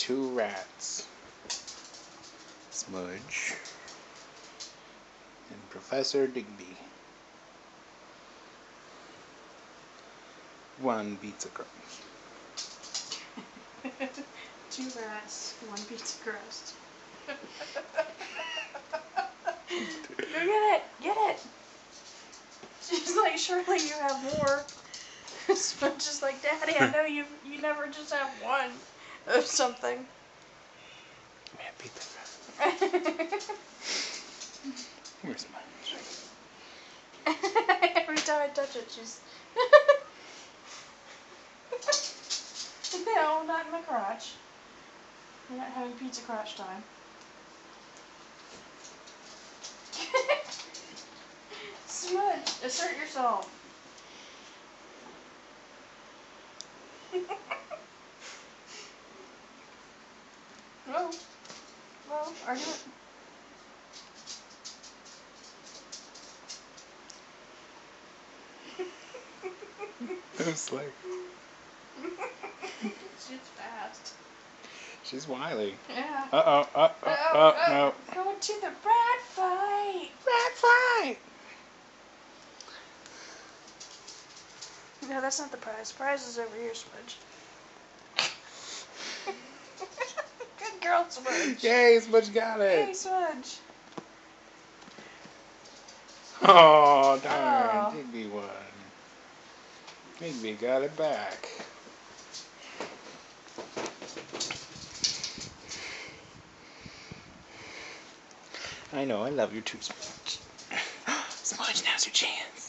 two rats. Smudge and Professor Digby. One pizza crust. Two rats, one pizza crust. Go get it! Get it! She's like, surely you have more. Smudge is like, Daddy, I know you never just have one of something. Man, pizza crust. Where's Smudge? Every time I touch it, she's... No, not in my crotch. We're not having pizza crotch time. Smudge, assert yourself. Whoa. Whoa, argument. It's like... She's fast. She's wily. Yeah. No. Going to the rat fight. Rat fight! No, that's not the prize. The prize is over here, Smudge. Good girl, Smudge. Yay, Smudge got Hey, it! Smudge. Oh, darn. Oh. Digby won. Digby got it back. I know, I love you too, Smudge. Smudge, now's your chance.